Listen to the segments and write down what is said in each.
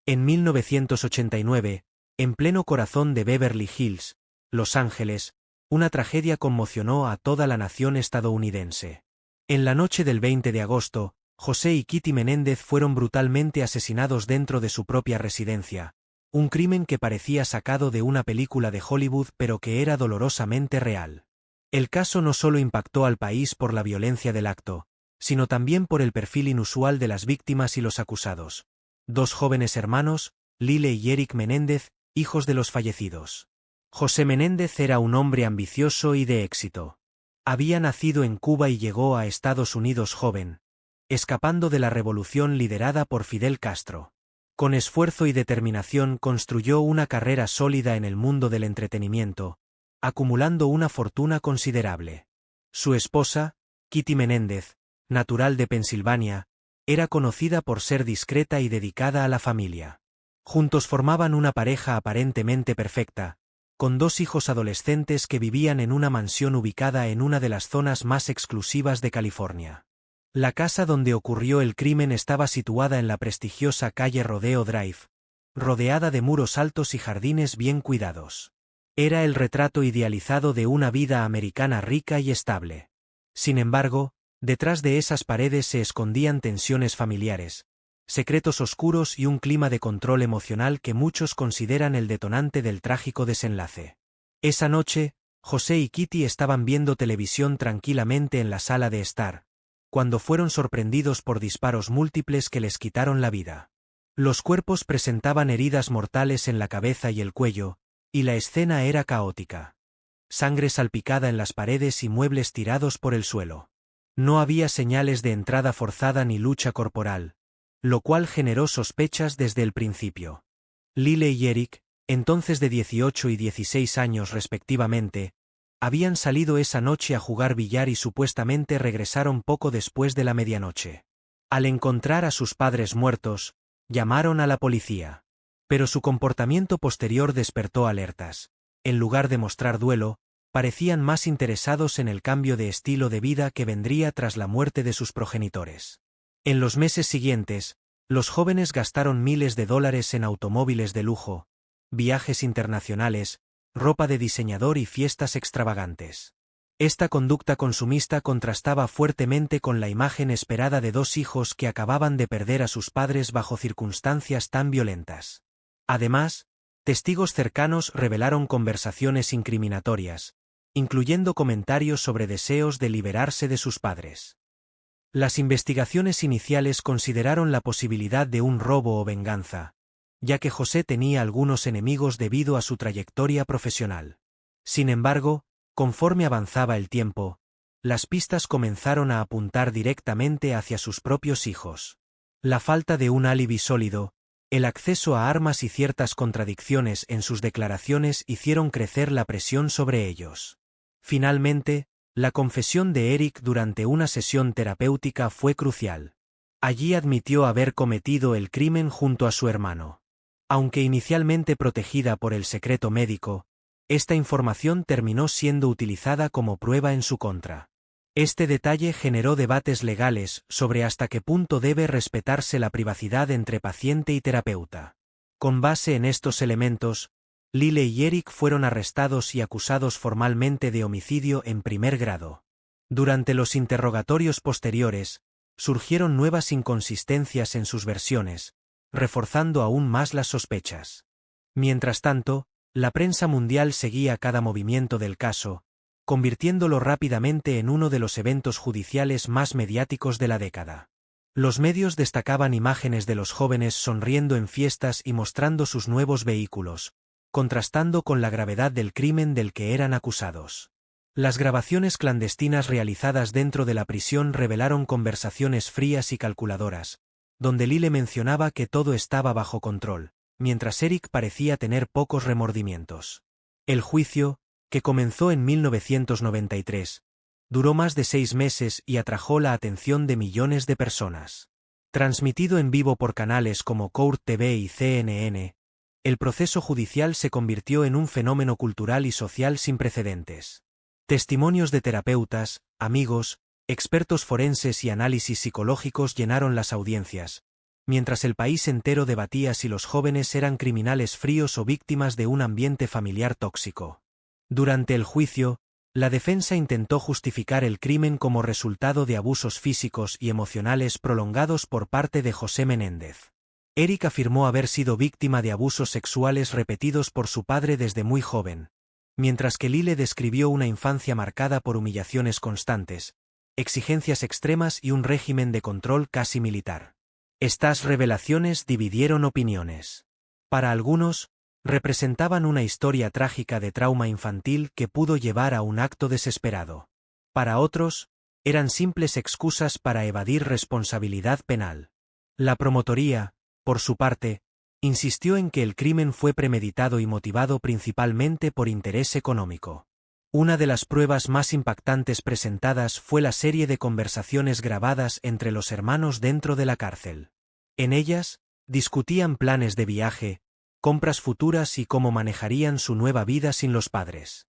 En 1989, en pleno corazón de Beverly Hills, Los Ángeles, una tragedia conmocionó a toda la nación estadounidense. En la noche del 20 de agosto, José y Kitty Menéndez fueron brutalmente asesinados dentro de su propia residencia, un crimen que parecía sacado de una película de Hollywood pero que era dolorosamente real. El caso no solo impactó al país por la violencia del acto, sino también por el perfil inusual de las víctimas y los acusados. Dos jóvenes hermanos, Lyle y Eric Menéndez, hijos de los fallecidos. José Menéndez era un hombre ambicioso y de éxito. Había nacido en Cuba y llegó a Estados Unidos joven, escapando de la revolución liderada por Fidel Castro. Con esfuerzo y determinación construyó una carrera sólida en el mundo del entretenimiento, acumulando una fortuna considerable. Su esposa, Kitty Menéndez, natural de Pensilvania, era conocida por ser discreta y dedicada a la familia. Juntos formaban una pareja aparentemente perfecta, con dos hijos adolescentes que vivían en una mansión ubicada en una de las zonas más exclusivas de California. La casa donde ocurrió el crimen estaba situada en la prestigiosa calle Rodeo Drive, rodeada de muros altos y jardines bien cuidados. Era el retrato idealizado de una vida americana rica y estable. Sin embargo, detrás de esas paredes se escondían tensiones familiares, secretos oscuros y un clima de control emocional que muchos consideran el detonante del trágico desenlace. Esa noche, José y Kitty estaban viendo televisión tranquilamente en la sala de estar, cuando fueron sorprendidos por disparos múltiples que les quitaron la vida. Los cuerpos presentaban heridas mortales en la cabeza y el cuello, y la escena era caótica. Sangre salpicada en las paredes y muebles tirados por el suelo. No había señales de entrada forzada ni lucha corporal, lo cual generó sospechas desde el principio. Lyle y Eric, entonces de 18 y 16 años respectivamente, habían salido esa noche a jugar billar y supuestamente regresaron poco después de la medianoche. Al encontrar a sus padres muertos, llamaron a la policía. Pero su comportamiento posterior despertó alertas. En lugar de mostrar duelo, parecían más interesados en el cambio de estilo de vida que vendría tras la muerte de sus progenitores. En los meses siguientes, los jóvenes gastaron miles de dólares en automóviles de lujo, viajes internacionales, ropa de diseñador y fiestas extravagantes. Esta conducta consumista contrastaba fuertemente con la imagen esperada de dos hijos que acababan de perder a sus padres bajo circunstancias tan violentas. Además, testigos cercanos revelaron conversaciones incriminatorias, incluyendo comentarios sobre deseos de liberarse de sus padres. Las investigaciones iniciales consideraron la posibilidad de un robo o venganza, ya que José tenía algunos enemigos debido a su trayectoria profesional. Sin embargo, conforme avanzaba el tiempo, las pistas comenzaron a apuntar directamente hacia sus propios hijos. La falta de un álibi sólido, el acceso a armas y ciertas contradicciones en sus declaraciones hicieron crecer la presión sobre ellos. Finalmente, la confesión de Eric durante una sesión terapéutica fue crucial. Allí admitió haber cometido el crimen junto a su hermano. Aunque inicialmente protegida por el secreto médico, esta información terminó siendo utilizada como prueba en su contra. Este detalle generó debates legales sobre hasta qué punto debe respetarse la privacidad entre paciente y terapeuta. Con base en estos elementos, Lyle y Eric fueron arrestados y acusados formalmente de homicidio en primer grado. Durante los interrogatorios posteriores, surgieron nuevas inconsistencias en sus versiones, reforzando aún más las sospechas. Mientras tanto, la prensa mundial seguía cada movimiento del caso, convirtiéndolo rápidamente en uno de los eventos judiciales más mediáticos de la década. Los medios destacaban imágenes de los jóvenes sonriendo en fiestas y mostrando sus nuevos vehículos, contrastando con la gravedad del crimen del que eran acusados. Las grabaciones clandestinas realizadas dentro de la prisión revelaron conversaciones frías y calculadoras, donde Lyle mencionaba que todo estaba bajo control, mientras Eric parecía tener pocos remordimientos. El juicio, que comenzó en 1993, duró más de 6 meses y atrajo la atención de millones de personas. Transmitido en vivo por canales como Court TV y CNN, el proceso judicial se convirtió en un fenómeno cultural y social sin precedentes. Testimonios de terapeutas, amigos, expertos forenses y análisis psicológicos llenaron las audiencias, mientras el país entero debatía si los jóvenes eran criminales fríos o víctimas de un ambiente familiar tóxico. Durante el juicio, la defensa intentó justificar el crimen como resultado de abusos físicos y emocionales prolongados por parte de José Menéndez. Eric afirmó haber sido víctima de abusos sexuales repetidos por su padre desde muy joven, mientras que Lyle describió una infancia marcada por humillaciones constantes, exigencias extremas y un régimen de control casi militar. Estas revelaciones dividieron opiniones. Para algunos, representaban una historia trágica de trauma infantil que pudo llevar a un acto desesperado. Para otros, eran simples excusas para evadir responsabilidad penal. La promotoría, por su parte, insistió en que el crimen fue premeditado y motivado principalmente por interés económico. Una de las pruebas más impactantes presentadas fue la serie de conversaciones grabadas entre los hermanos dentro de la cárcel. En ellas, discutían planes de viaje, compras futuras y cómo manejarían su nueva vida sin los padres.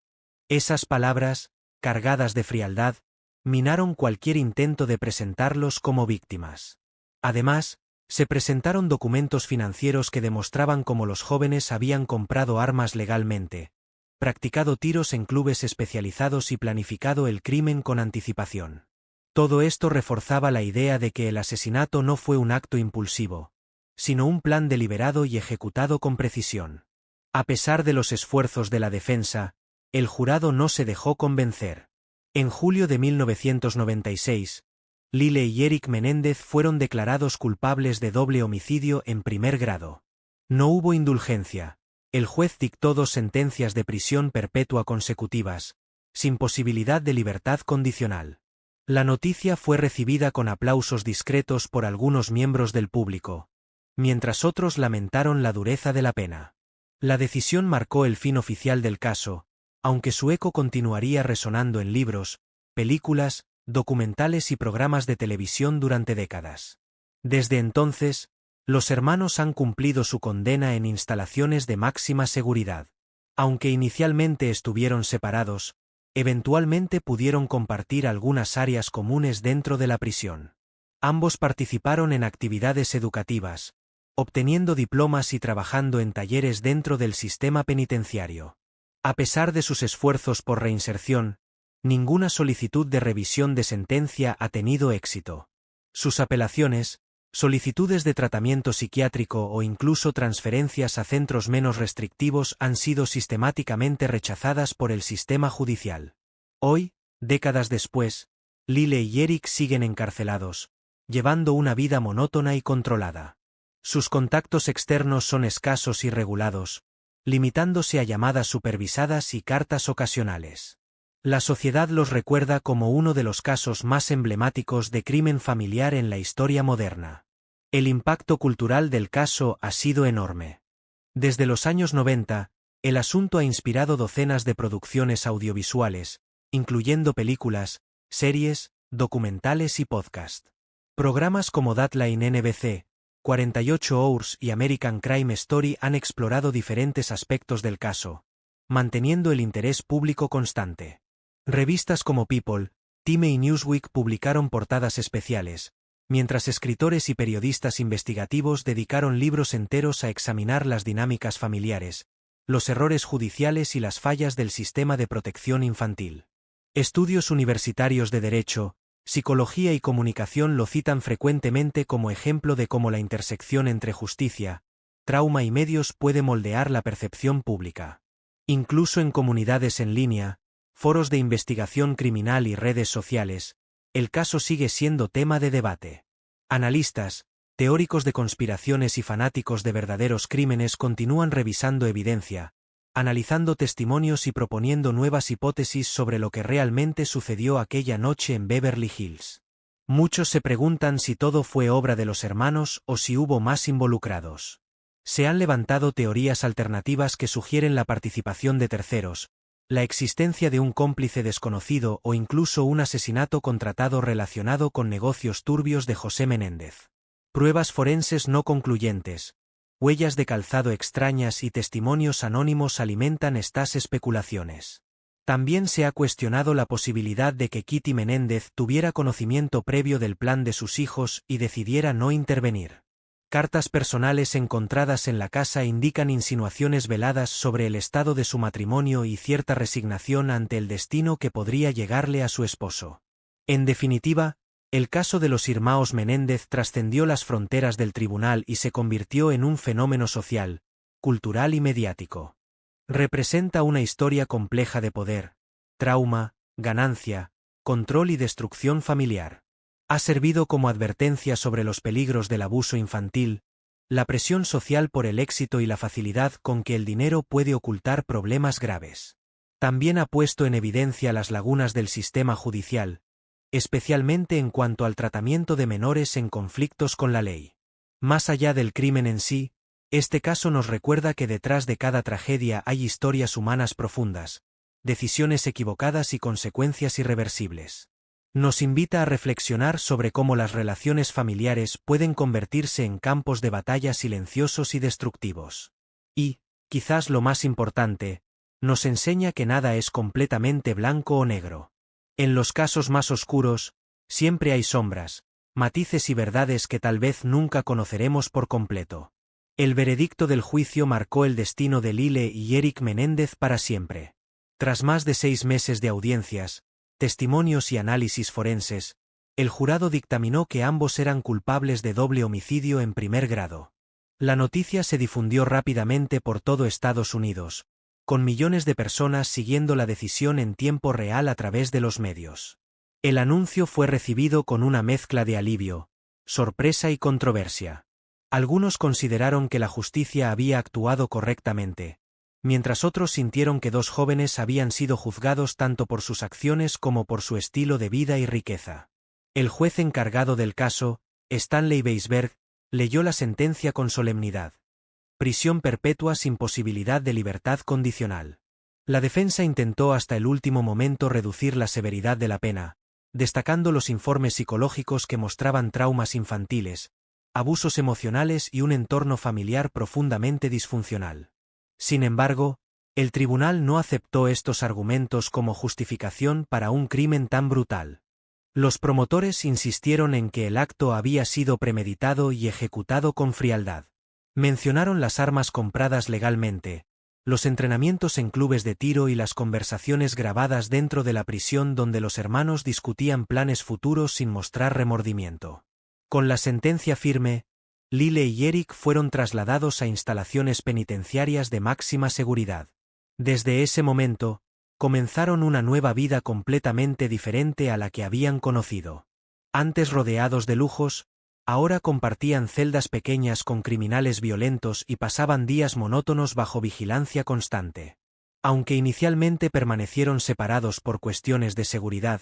Esas palabras, cargadas de frialdad, minaron cualquier intento de presentarlos como víctimas. Además, se presentaron documentos financieros que demostraban cómo los jóvenes habían comprado armas legalmente, practicado tiros en clubes especializados y planificado el crimen con anticipación. Todo esto reforzaba la idea de que el asesinato no fue un acto impulsivo, sino un plan deliberado y ejecutado con precisión. A pesar de los esfuerzos de la defensa, el jurado no se dejó convencer. En julio de 1996, Lyle y Eric Menéndez fueron declarados culpables de doble homicidio en primer grado. No hubo indulgencia. El juez dictó 2 sentencias de prisión perpetua consecutivas, sin posibilidad de libertad condicional. La noticia fue recibida con aplausos discretos por algunos miembros del público, mientras otros lamentaron la dureza de la pena. La decisión marcó el fin oficial del caso, aunque su eco continuaría resonando en libros, películas, documentales y programas de televisión durante décadas. Desde entonces, los hermanos han cumplido su condena en instalaciones de máxima seguridad. Aunque inicialmente estuvieron separados, eventualmente pudieron compartir algunas áreas comunes dentro de la prisión. Ambos participaron en actividades educativas, obteniendo diplomas y trabajando en talleres dentro del sistema penitenciario. A pesar de sus esfuerzos por reinserción, ninguna solicitud de revisión de sentencia ha tenido éxito. Sus apelaciones, solicitudes de tratamiento psiquiátrico o incluso transferencias a centros menos restrictivos han sido sistemáticamente rechazadas por el sistema judicial. Hoy, décadas después, Lyle y Eric siguen encarcelados, llevando una vida monótona y controlada. Sus contactos externos son escasos y regulados, limitándose a llamadas supervisadas y cartas ocasionales. La sociedad los recuerda como uno de los casos más emblemáticos de crimen familiar en la historia moderna. El impacto cultural del caso ha sido enorme. Desde los años 90, el asunto ha inspirado docenas de producciones audiovisuales, incluyendo películas, series, documentales y podcast. Programas como Dateline NBC, 48 Hours y American Crime Story han explorado diferentes aspectos del caso, manteniendo el interés público constante. Revistas como People, Time y Newsweek publicaron portadas especiales, mientras escritores y periodistas investigativos dedicaron libros enteros a examinar las dinámicas familiares, los errores judiciales y las fallas del sistema de protección infantil. Estudios universitarios de derecho, psicología y comunicación lo citan frecuentemente como ejemplo de cómo la intersección entre justicia, trauma y medios puede moldear la percepción pública. Incluso en comunidades en línea, foros de investigación criminal y redes sociales, el caso sigue siendo tema de debate. Analistas, teóricos de conspiraciones y fanáticos de verdaderos crímenes continúan revisando evidencia, analizando testimonios y proponiendo nuevas hipótesis sobre lo que realmente sucedió aquella noche en Beverly Hills. Muchos se preguntan si todo fue obra de los hermanos o si hubo más involucrados. Se han levantado teorías alternativas que sugieren la participación de terceros, la existencia de un cómplice desconocido o incluso un asesinato contratado relacionado con negocios turbios de José Menéndez. Pruebas forenses no concluyentes, huellas de calzado extrañas y testimonios anónimos alimentan estas especulaciones. También se ha cuestionado la posibilidad de que Kitty Menéndez tuviera conocimiento previo del plan de sus hijos y decidiera no intervenir. Cartas personales encontradas en la casa indican insinuaciones veladas sobre el estado de su matrimonio y cierta resignación ante el destino que podría llegarle a su esposo. En definitiva, el caso de los Irmãos Menéndez trascendió las fronteras del tribunal y se convirtió en un fenómeno social, cultural y mediático. Representa una historia compleja de poder, trauma, ganancia, control y destrucción familiar. Ha servido como advertencia sobre los peligros del abuso infantil, la presión social por el éxito y la facilidad con que el dinero puede ocultar problemas graves. También ha puesto en evidencia las lagunas del sistema judicial, especialmente en cuanto al tratamiento de menores en conflictos con la ley. Más allá del crimen en sí, este caso nos recuerda que detrás de cada tragedia hay historias humanas profundas, decisiones equivocadas y consecuencias irreversibles. Nos invita a reflexionar sobre cómo las relaciones familiares pueden convertirse en campos de batalla silenciosos y destructivos. Y, quizás lo más importante, nos enseña que nada es completamente blanco o negro. En los casos más oscuros, siempre hay sombras, matices y verdades que tal vez nunca conoceremos por completo. El veredicto del juicio marcó el destino de Lyle y Eric Menéndez para siempre. Tras más de 6 meses de audiencias, testimonios y análisis forenses, el jurado dictaminó que ambos eran culpables de doble homicidio en primer grado. La noticia se difundió rápidamente por todo Estados Unidos, con millones de personas siguiendo la decisión en tiempo real a través de los medios. El anuncio fue recibido con una mezcla de alivio, sorpresa y controversia. Algunos consideraron que la justicia había actuado correctamente, mientras otros sintieron que 2 jóvenes habían sido juzgados tanto por sus acciones como por su estilo de vida y riqueza. El juez encargado del caso, Stanley Weisberg, leyó la sentencia con solemnidad. Prisión perpetua sin posibilidad de libertad condicional. La defensa intentó hasta el último momento reducir la severidad de la pena, destacando los informes psicológicos que mostraban traumas infantiles, abusos emocionales y un entorno familiar profundamente disfuncional. Sin embargo, el tribunal no aceptó estos argumentos como justificación para un crimen tan brutal. Los promotores insistieron en que el acto había sido premeditado y ejecutado con frialdad. Mencionaron las armas compradas legalmente, los entrenamientos en clubes de tiro y las conversaciones grabadas dentro de la prisión donde los hermanos discutían planes futuros sin mostrar remordimiento. Con la sentencia firme, Lyle y Eric fueron trasladados a instalaciones penitenciarias de máxima seguridad. Desde ese momento, comenzaron una nueva vida completamente diferente a la que habían conocido. Antes rodeados de lujos, ahora compartían celdas pequeñas con criminales violentos y pasaban días monótonos bajo vigilancia constante. Aunque inicialmente permanecieron separados por cuestiones de seguridad,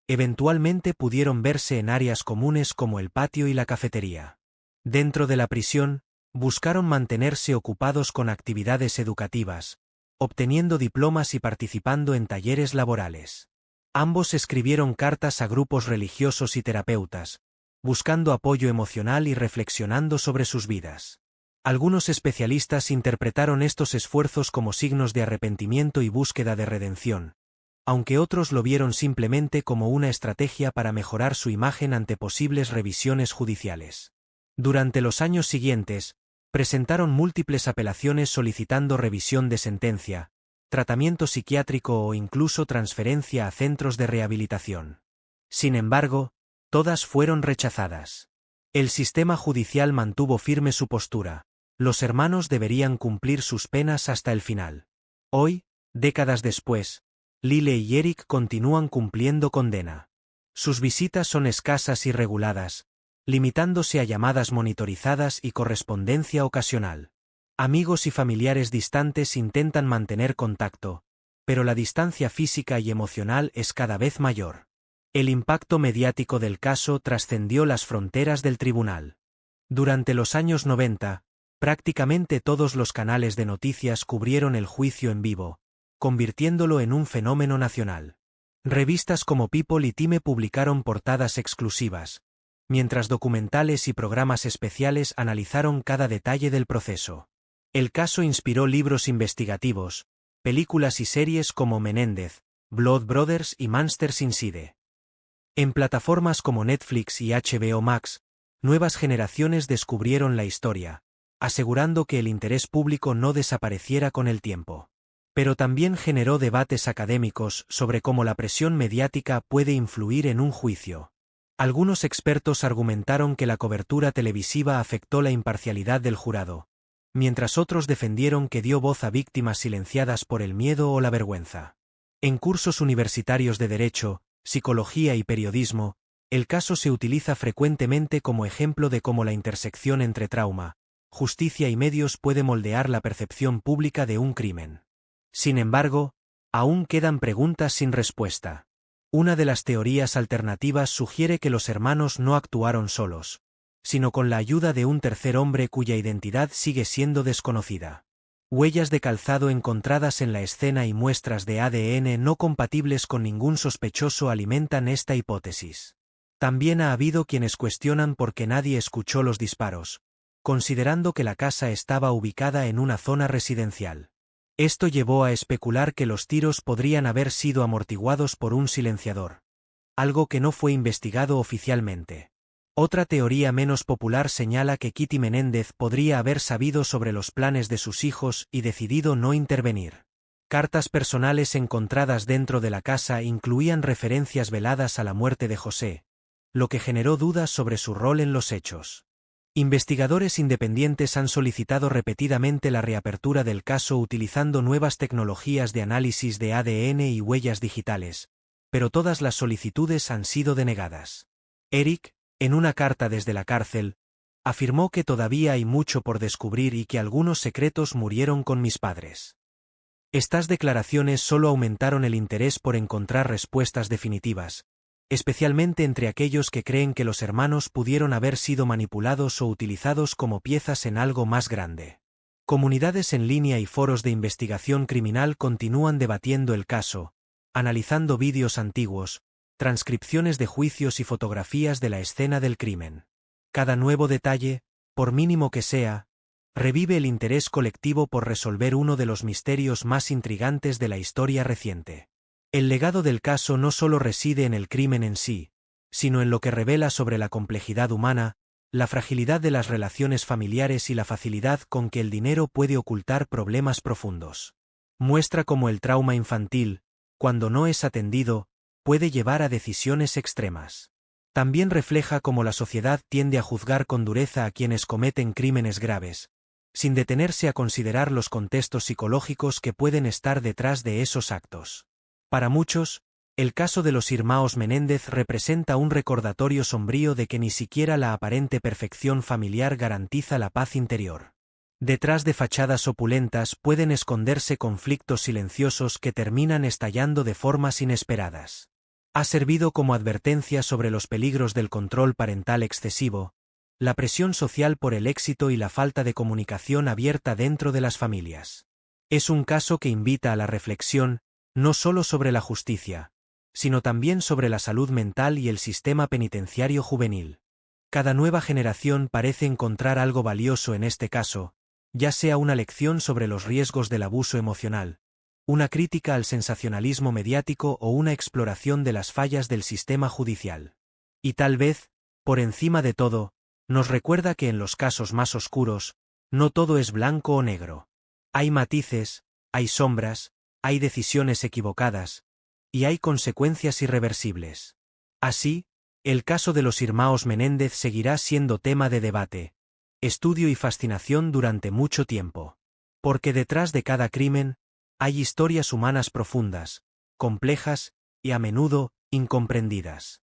eventualmente pudieron verse en áreas comunes como el patio y la cafetería. Dentro de la prisión, buscaron mantenerse ocupados con actividades educativas, obteniendo diplomas y participando en talleres laborales. Ambos escribieron cartas a grupos religiosos y terapeutas, buscando apoyo emocional y reflexionando sobre sus vidas. Algunos especialistas interpretaron estos esfuerzos como signos de arrepentimiento y búsqueda de redención, aunque otros lo vieron simplemente como una estrategia para mejorar su imagen ante posibles revisiones judiciales. Durante los años siguientes, presentaron múltiples apelaciones solicitando revisión de sentencia, tratamiento psiquiátrico o incluso transferencia a centros de rehabilitación. Sin embargo, todas fueron rechazadas. El sistema judicial mantuvo firme su postura. Los hermanos deberían cumplir sus penas hasta el final. Hoy, décadas después, Lyle y Eric continúan cumpliendo condena. Sus visitas son escasas y reguladas, limitándose a llamadas monitorizadas y correspondencia ocasional. Amigos y familiares distantes intentan mantener contacto, pero la distancia física y emocional es cada vez mayor. El impacto mediático del caso trascendió las fronteras del tribunal. Durante los años 90, prácticamente todos los canales de noticias cubrieron el juicio en vivo, convirtiéndolo en un fenómeno nacional. Revistas como People y Time publicaron portadas exclusivas, mientras documentales y programas especiales analizaron cada detalle del proceso. El caso inspiró libros investigativos, películas y series como Menéndez, Blood Brothers y Monsters Inside. En plataformas como Netflix y HBO Max, nuevas generaciones descubrieron la historia, asegurando que el interés público no desapareciera con el tiempo. Pero también generó debates académicos sobre cómo la presión mediática puede influir en un juicio. Algunos expertos argumentaron que la cobertura televisiva afectó la imparcialidad del jurado, mientras otros defendieron que dio voz a víctimas silenciadas por el miedo o la vergüenza. En cursos universitarios de Derecho, Psicología y Periodismo, el caso se utiliza frecuentemente como ejemplo de cómo la intersección entre trauma, justicia y medios puede moldear la percepción pública de un crimen. Sin embargo, aún quedan preguntas sin respuesta. Una de las teorías alternativas sugiere que los hermanos no actuaron solos, sino con la ayuda de un tercer hombre cuya identidad sigue siendo desconocida. Huellas de calzado encontradas en la escena y muestras de ADN no compatibles con ningún sospechoso alimentan esta hipótesis. También ha habido quienes cuestionan por qué nadie escuchó los disparos, considerando que la casa estaba ubicada en una zona residencial. Esto llevó a especular que los tiros podrían haber sido amortiguados por un silenciador, algo que no fue investigado oficialmente. Otra teoría menos popular señala que Kitty Menéndez podría haber sabido sobre los planes de sus hijos y decidido no intervenir. Cartas personales encontradas dentro de la casa incluían referencias veladas a la muerte de José, lo que generó dudas sobre su rol en los hechos. Investigadores independientes han solicitado repetidamente la reapertura del caso utilizando nuevas tecnologías de análisis de ADN y huellas digitales, pero todas las solicitudes han sido denegadas. Eric, en una carta desde la cárcel, afirmó que todavía hay mucho por descubrir y que algunos secretos murieron con mis padres. Estas declaraciones solo aumentaron el interés por encontrar respuestas definitivas, especialmente entre aquellos que creen que los hermanos pudieron haber sido manipulados o utilizados como piezas en algo más grande. Comunidades en línea y foros de investigación criminal continúan debatiendo el caso, analizando vídeos antiguos, transcripciones de juicios y fotografías de la escena del crimen. Cada nuevo detalle, por mínimo que sea, revive el interés colectivo por resolver uno de los misterios más intrigantes de la historia reciente. El legado del caso no solo reside en el crimen en sí, sino en lo que revela sobre la complejidad humana, la fragilidad de las relaciones familiares y la facilidad con que el dinero puede ocultar problemas profundos. Muestra cómo el trauma infantil, cuando no es atendido, puede llevar a decisiones extremas. También refleja cómo la sociedad tiende a juzgar con dureza a quienes cometen crímenes graves, sin detenerse a considerar los contextos psicológicos que pueden estar detrás de esos actos. Para muchos, el caso de los Irmãos Menéndez representa un recordatorio sombrío de que ni siquiera la aparente perfección familiar garantiza la paz interior. Detrás de fachadas opulentas pueden esconderse conflictos silenciosos que terminan estallando de formas inesperadas. Ha servido como advertencia sobre los peligros del control parental excesivo, la presión social por el éxito y la falta de comunicación abierta dentro de las familias. Es un caso que invita a la reflexión, no solo sobre la justicia, sino también sobre la salud mental y el sistema penitenciario juvenil. Cada nueva generación parece encontrar algo valioso en este caso, ya sea una lección sobre los riesgos del abuso emocional, una crítica al sensacionalismo mediático o una exploración de las fallas del sistema judicial. Y tal vez, por encima de todo, nos recuerda que en los casos más oscuros, no todo es blanco o negro. Hay matices, hay sombras, hay decisiones equivocadas, y hay consecuencias irreversibles. Así, el caso de los Irmãos Menéndez seguirá siendo tema de debate, estudio y fascinación durante mucho tiempo. Porque detrás de cada crimen, hay historias humanas profundas, complejas, y a menudo, incomprendidas.